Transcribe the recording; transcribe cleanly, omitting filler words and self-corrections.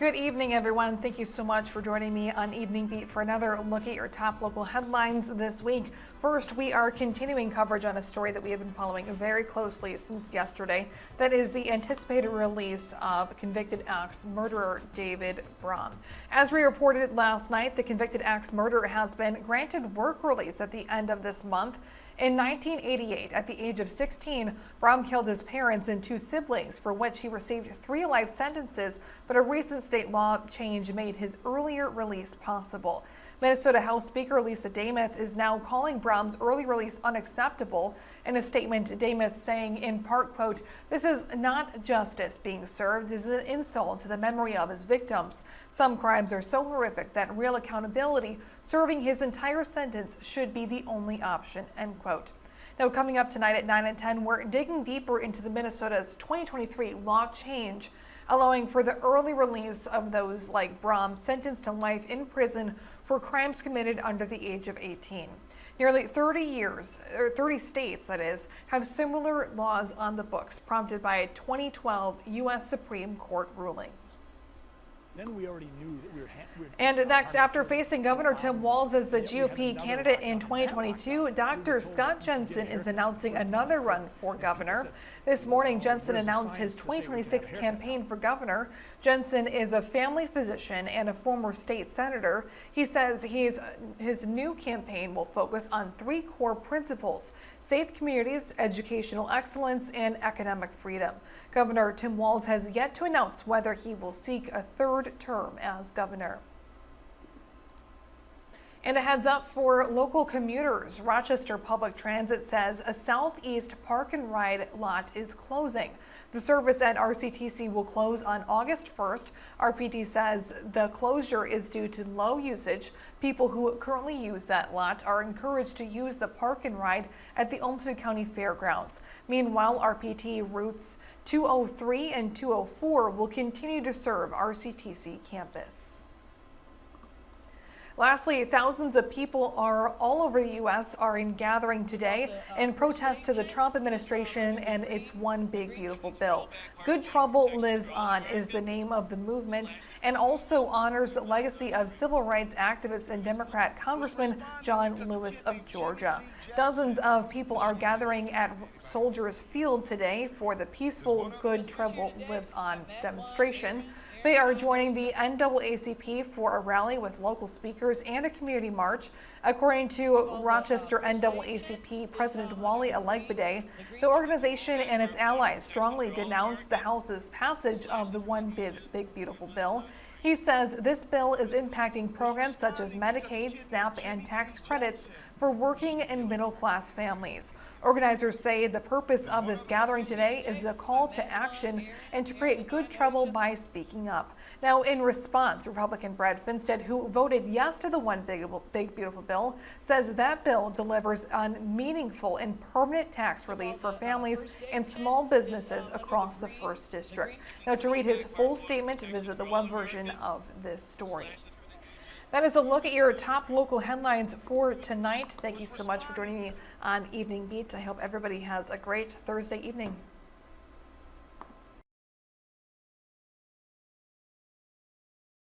Good evening, everyone. Thank you so much for joining me on Evening Beat for another look at your top local headlines this week. First, we are continuing coverage on a story that we have been following very closely since yesterday. That is the anticipated release of convicted axe murderer David Braum. As we reported last night, the convicted axe murderer has been granted work release at the end of this month. In 1988, at the age of 16, Braum killed his parents and two siblings, for which he received 3 life sentences, but a recent state law change made his earlier release possible. Minnesota House Speaker Lisa Demuth is now calling Braum's early release unacceptable. In a statement, Demuth saying in part, quote, "This is not justice being served. This is an insult to the memory of his victims. Some crimes are so horrific that real accountability, serving his entire sentence, should be the only option," end quote. Now, coming up tonight at 9 and 10, we're digging deeper into the Minnesota's 2023 law change, allowing for the early release of those like Braum sentenced to life in prison for crimes committed under the age of 18. Nearly 30 states, that is, have similar laws on the books, prompted by a 2012 U.S. Supreme Court ruling. Then we already knew that we were And next, after facing Governor Tim Walz as the GOP candidate in 2022, Dr. Scott Jensen is announcing another run for governor. This morning, Jensen announced his 2026 campaign for governor. Jensen is a family physician and a former state senator. He says his new campaign will focus on 3 core principles: safe communities, educational excellence, and economic freedom. Governor Tim Walz has yet to announce whether he will seek a 3rd term as governor. And a heads up for local commuters. Rochester Public Transit says a southeast park and ride lot is closing. The service at RCTC will close on August 1st. RPT says the closure is due to low usage. People who currently use that lot are encouraged to use the park and ride at the Olmsted County Fairgrounds. Meanwhile, RPT routes 203 and 204 will continue to serve RCTC campus. Lastly, thousands of people all over the U.S. are gathering today in protest to the Trump administration and its One Big Beautiful Bill. Good Trouble Lives On is the name of the movement, and also honors the legacy of civil rights activist and Democrat Congressman John Lewis of Georgia. Dozens of people are gathering at Soldiers Field today for the peaceful Good Trouble Lives On demonstration. They are joining the NAACP for a rally with local speakers and a community march. According to Rochester NAACP President Wally Alegbede, the organization and its allies strongly denounced the House's passage of the One Big Beautiful Bill. He says this bill is impacting programs such as Medicaid, SNAP, and tax credits for working and middle-class families. Organizers say the purpose of this gathering today is a call to action and to create good trouble by speaking up. Now, in response, Republican Brad Finstad, who voted yes to the One Big Beautiful Bill, says that bill delivers on meaningful and permanent tax relief for families and small businesses across the 1st District. Now, to read his full statement, visit the web version of this story. That is a look at your top local headlines for tonight. Thank you so much for joining me on Evening Beat. I hope everybody has a great Thursday evening.